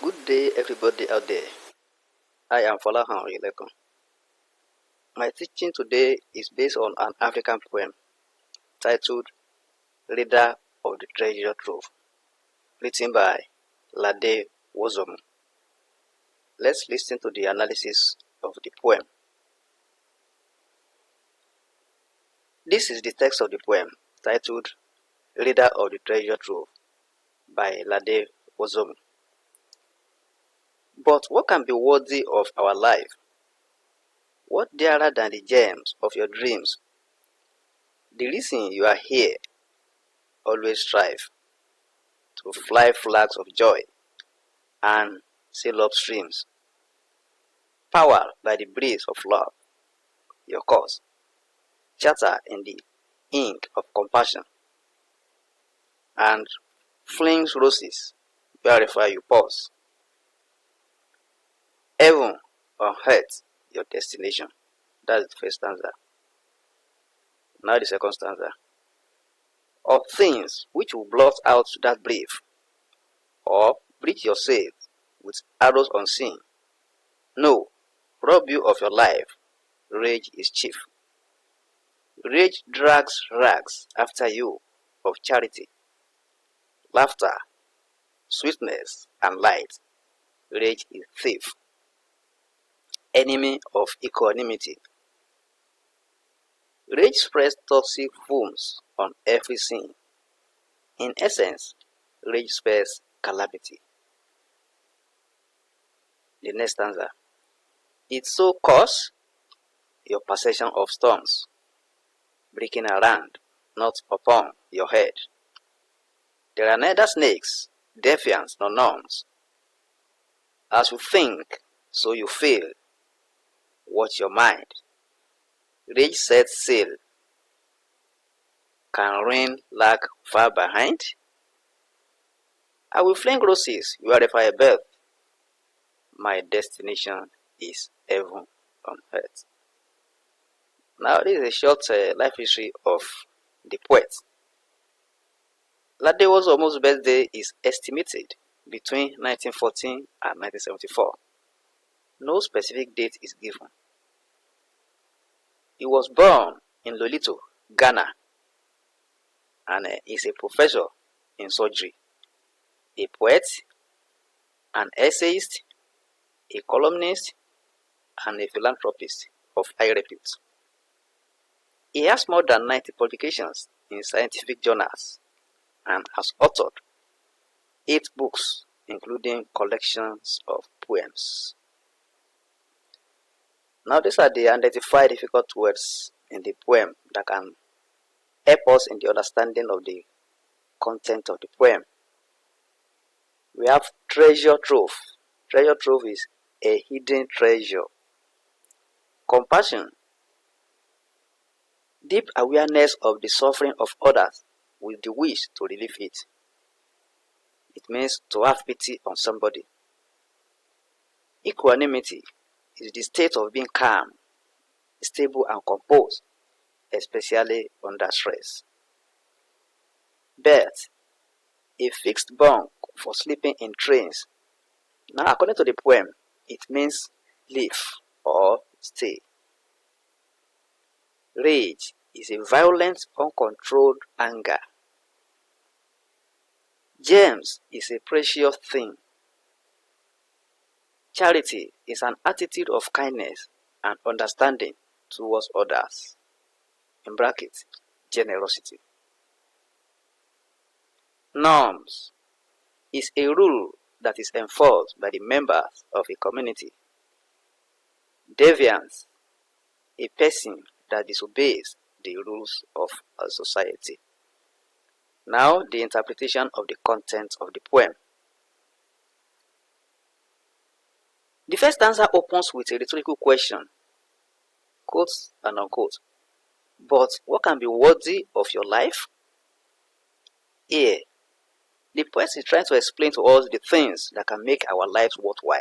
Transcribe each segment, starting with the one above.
Good day, everybody out there. I am Folahan Oyelekun. My teaching today is based on an African poem titled Leader of the Treasure Trove, written by Lade Wosomu. Let's listen to the analysis of the poem. This is the text of the poem titled Leader of the Treasure Trove by Lade Wosomu. But what can be worthy of our life? What dearer than the gems of your dreams? The reason you are here, always strive to fly flags of joy and sail up streams, powered by the breeze of love, your cause, chatter in the ink of compassion, and flings roses wherever you pause. Heaven on earth, your destination. That is the first stanza. Now the second stanza. Of things which will blot out that brief, or breach your sails with arrows unseen. No, rob you of your life, rage is chief. Rage drags rags after you of charity, laughter, sweetness, and light. Rage is thief, enemy of equanimity. Rage spreads toxic fumes on every scene. In essence, rage spells calamity. The next stanza. It so cause your perception of storms, breaking around, not upon your head. There are neither snakes, defiants, nor norms. As you think, so you feel. Watch your mind. Rage sets sail. Can rain lag far behind? I will fling roses wherever I birth. My destination is heaven on earth. Now this is a short life history of the poet. Lade Wosomu's birthday is estimated between 1914 and 1974. No specific date is given. He was born in Lolito, Ghana, and is a professor in surgery, a poet, an essayist, a columnist, and a philanthropist of high repute. He has more than 90 publications in scientific journals and has authored 8 books, including collections of poems. Now these are the identified difficult words in the poem that can help us in the understanding of the content of the poem. We have treasure trove. Treasure trove is a hidden treasure. Compassion, deep awareness of the suffering of others with the wish to relieve it. It means to have pity on somebody. Equanimity is the state of being calm, stable, and composed, especially under stress. Berth, a fixed bunk for sleeping in trains. Now, according to the poem, it means live or stay. Rage is a violent, uncontrolled anger. Gems is a precious thing. Charity is an attitude of kindness and understanding towards others. In brackets, generosity. Norms is a rule that is enforced by the members of a community. Deviance, a person that disobeys the rules of a society. Now, the interpretation of the content of the poem. The first stanza opens with a rhetorical question, quotes and unquote. But what can be worthy of your life? Here, the poet is trying to explain to us the things that can make our lives worthwhile,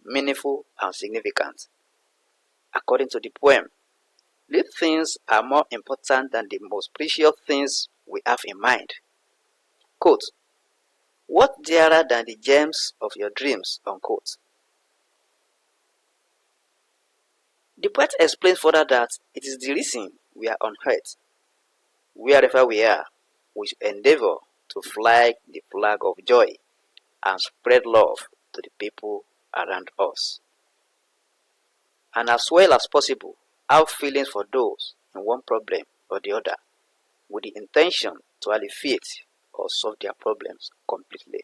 meaningful, and significant. According to the poem, these things are more important than the most precious things we have in mind. Quote, What dearer than the gems of your dreams, unquote. The poet explains further that it is the reason we are on earth. Wherever we are, we should endeavor to fly the flag of joy and spread love to the people around us. And as well as possible, have feelings for those in one problem or the other, with the intention to alleviate or solve their problems completely.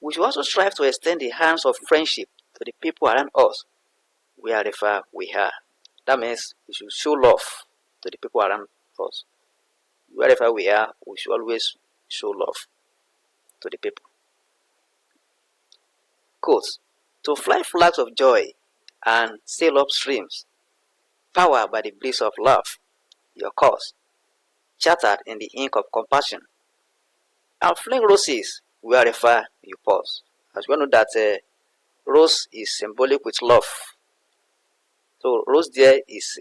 We should also strive to extend the hands of friendship to the people around us, wherever we are. That means we should show love to the people around us. Wherever we are, we should always show love to the people. Quote, to fly flags of joy and sail up streams, powered by the bliss of love, your cause, chartered in the ink of compassion, and fling roses wherever you pause. As we know that rose is symbolic with love. So rose there is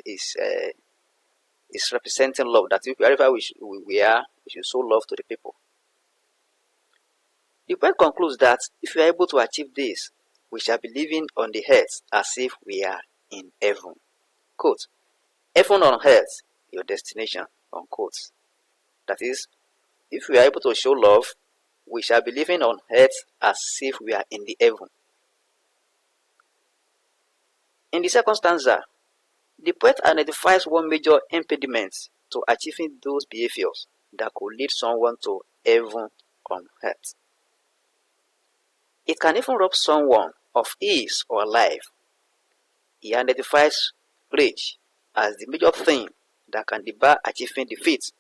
representing love. That if wherever we are, we should show love to the people. The poet concludes that if we are able to achieve this, we shall be living on the earth as if we are in heaven. Quote, heaven on earth, your destination, unquote. That is, if we are able to show love, we shall be living on earth as if we are in the heaven. In the second stanza, the poet identifies one major impediment to achieving those behaviors that could lead someone to heaven on earth. It can even rob someone of his or life. He identifies rage as the major thing that can debar achieving defeat.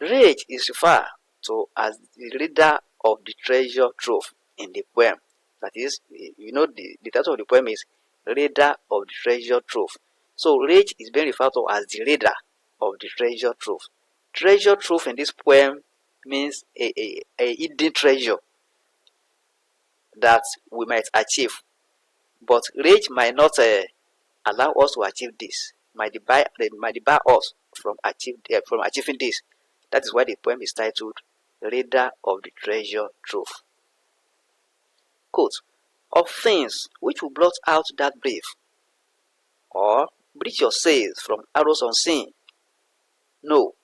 Rage is referred to as the reader of the treasure trove in the poem. That is, the title of the poem is Reader of the Treasure Trove. So rage is being referred to as the reader of the treasure trove. Treasure trove in this poem means a hidden treasure that we might achieve. But rage might not allow us to achieve this. Might debar us from achieving this. That is why the poem is titled Reader of the Treasure Trove. Quote, of things which will blot out that brave, or breach your sails from arrows unseen. No.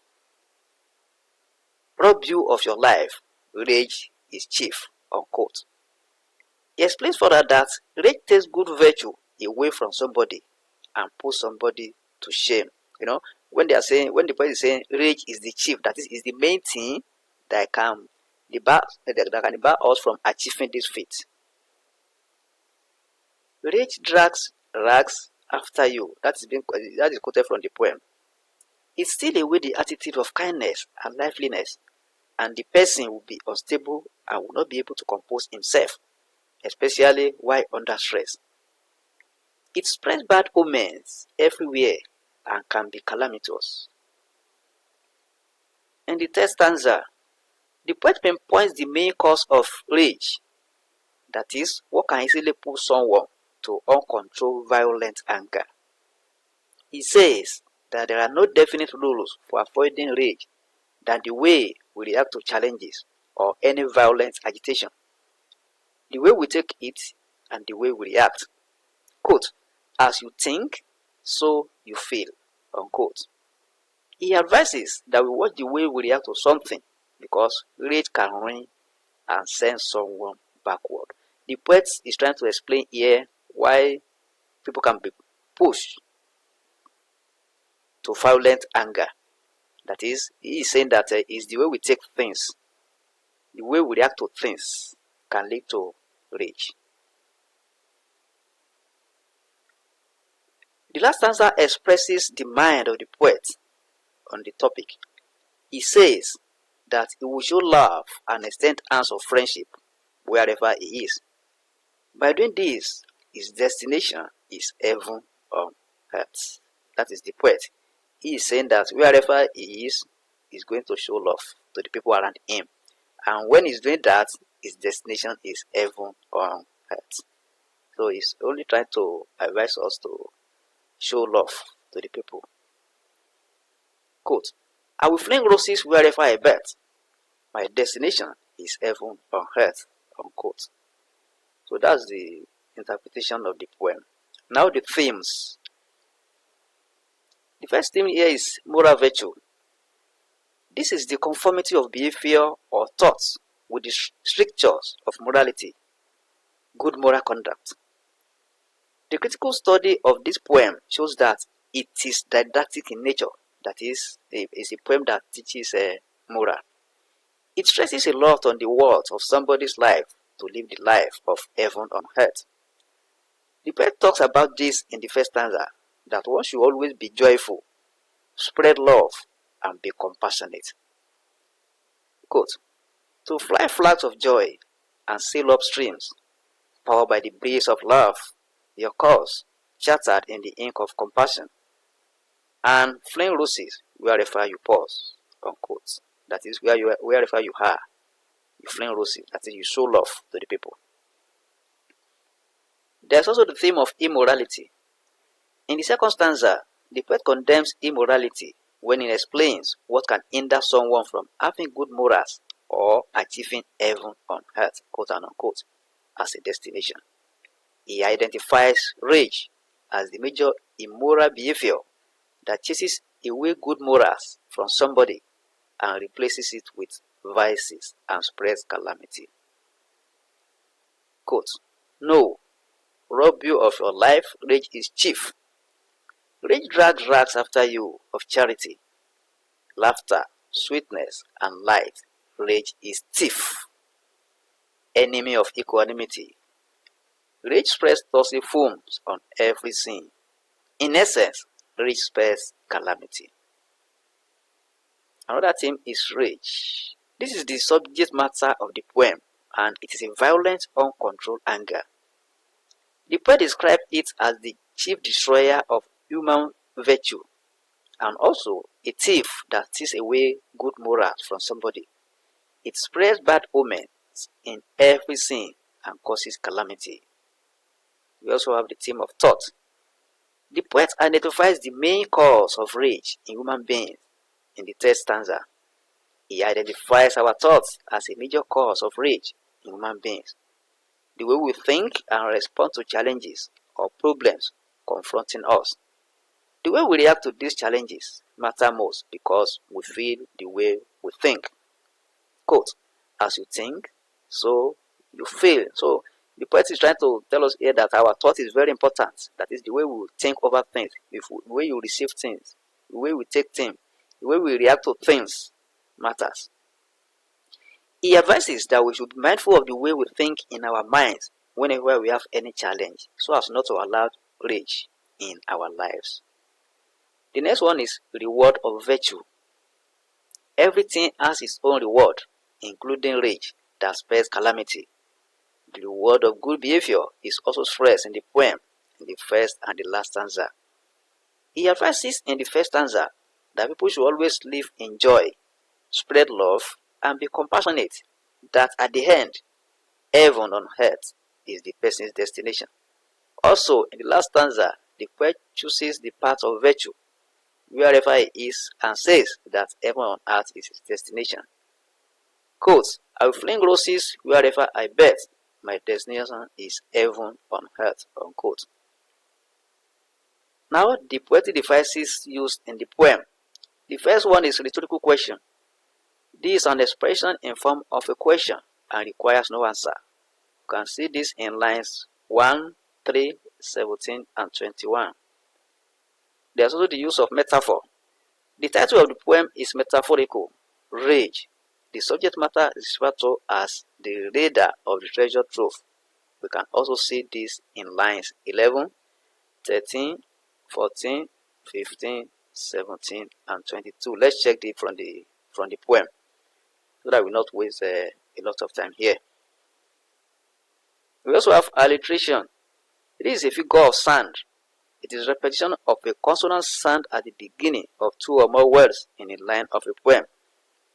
Rob you of your life, rage is chief, unquote. He explains further that rage takes good virtue away from somebody and puts somebody to shame. When the poet is saying rage is the chief, that is the main thing that can debar us from achieving this feat. Rage drags rags after you. That is quoted from the poem. It steals away the attitude of kindness and liveliness, and the person will be unstable and will not be able to compose himself, especially while under stress. It spreads bad omens everywhere and can be calamitous. In the third stanza, the poet pinpoints the main cause of rage, that is, what can easily push someone to uncontrolled violent anger. He says that there are no definite rules for avoiding rage than the way we react to challenges or any violent agitation, the way we take it and the way we react. Quote, as you think, so you feel, unquote. He advises that we watch the way we react to something because rage can ruin and send someone backward. The poet is trying to explain here why people can be pushed to violent anger. That is, he is saying that it's the way we take things, the way we react to things can lead to rage. The last stanza expresses the mind of the poet on the topic. He says that he will show love and extend hands of friendship wherever he is. By doing this, his destination is heaven on earth. That is the poet. He is saying that wherever he is, he's going to show love to the people around him. And when he's doing that, his destination is heaven on earth. So he's only trying to advise us to show love to the people. Quote, I will fling roses wherever I bet. My destination is heaven on earth, unquote. So that's the interpretation of the poem. Now the themes. The first theme here is moral virtue. This is the conformity of behavior or thoughts with the strictures of morality, good moral conduct. The critical study of this poem shows that it is didactic in nature, that is a poem that teaches moral. It stresses a lot on the worth of somebody's life to live the life of heaven on earth. The poet talks about this in the first stanza, that one should always be joyful, spread love, and be compassionate. Quote, to fly flags of joy and sail up streams, powered by the breeze of love, your cause, chartered in the ink of compassion, and fling roses wherever you pause, unquote. That is, wherever you are, you fling roses, that is, you show love to the people. There's also the theme of immorality. In the second stanza, the poet condemns immorality when he explains what can hinder someone from having good morals or achieving heaven on earth, quote and unquote, as a destination. He identifies rage as the major immoral behavior that chases away good morals from somebody and replaces it with vices and spreads calamity. Quote, no, rob you of your life, rage is chief. Rage drags rags after you of charity, laughter, sweetness, and light. Rage is thief, enemy of equanimity. Rage spreads toxic fumes on every scene. In essence, rage spreads calamity. Another theme is rage. This is the subject matter of the poem, and it is a violent, uncontrolled anger. The poet describes it as the chief destroyer of human virtue, and also a thief that steals away good morals from somebody. It spreads bad omens in every scene and causes calamity. We also have the theme of thought. The poet identifies the main cause of rage in human beings in the third stanza. He identifies our thoughts as a major cause of rage in human beings. The way we think and respond to challenges or problems confronting us. The way we react to these challenges matter most because we feel the way we think. Quote, as you think, so you feel. So the poet is trying to tell us here that our thought is very important. That is the way we think over things, the way you receive things, the way we take things, the way we react to things matters. He advises that we should be mindful of the way we think in our minds whenever we have any challenge, so as not to allow rage in our lives. The next one is reward of virtue. Everything has its own reward, including rage that spells calamity. The reward of good behavior is also expressed in the poem in the first and the last stanza. He advises in the first stanza that people should always live in joy, spread love, and be compassionate, that at the end, heaven on earth is the person's destination. Also, in the last stanza, the poet chooses the path of virtue wherever he is and says that heaven on earth is his destination. Quote, I will fling roses wherever I bet, my destination is heaven on earth, unquote. Now, the poetic devices used in the poem. The first one is rhetorical question. This is an expression in form of a question and requires no answer. You can see this in lines 1, 3, 17, and 21. There's also the use of metaphor. The title of the poem is metaphorical, rage. The subject matter is referred to as the raider of the treasure trove. We can also see this in lines 11, 13, 14, 15, 17, and 22. Let's check it from the poem so that we not waste a lot of time here. We also have alliteration. It is a figure of sound. It is repetition of a consonant sound at the beginning of two or more words in a line of a poem.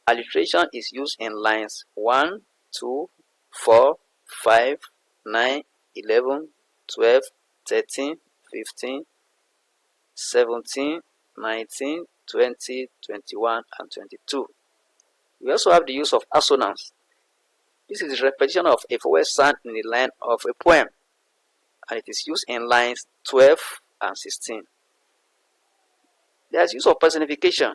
Alliteration is used in lines 1, 2, 4, 5, 9, 11, 12, 13, 15, 17, 19, 20, 21, and 22. We also have the use of assonance. This is the repetition of a vowel sound in the line of a poem, and it is used in lines 12 and 16. There is use of personification.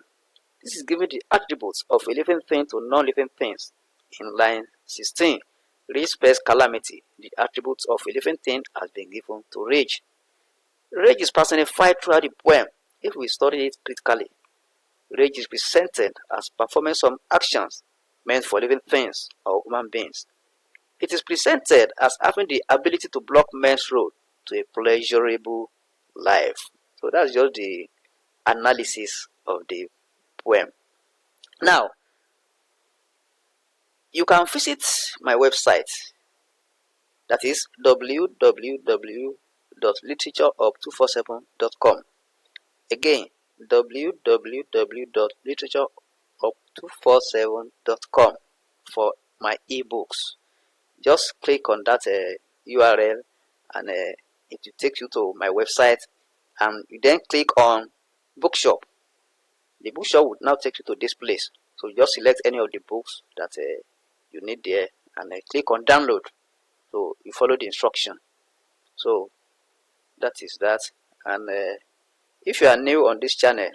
This is giving the attributes of a living thing to non-living things. In line 16, rage spells calamity. The attributes of a living thing has been given to rage. Rage is personified throughout the poem if we study it critically. Rage is presented as performing some actions meant for living things or human beings. It is presented as having the ability to block men's road to a pleasurable life. So that's just the analysis of the poem. Now, you can visit my website, that is www.literatureop247.com. Again, www.literatureop247.com for my ebooks. Just click on that URL and it will take you to my website, and you then click on bookshop. The bookshop would now take you to this place. So just select any of the books that you need there and click on download. So you follow the instruction. So that is that. And if you are new on this channel,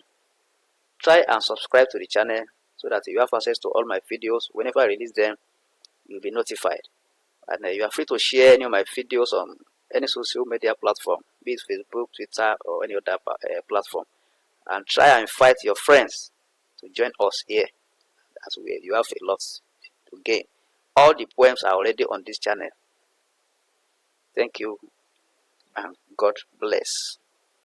try and subscribe to the channel so that you have access to all my videos. Whenever I release them, you'll be notified. And you are free to share any of my videos on any social media platform, be it Facebook, Twitter, or any other platform. And try and invite your friends to join us here, as you have a lot to gain. All the poems are already on this channel. Thank you and God bless.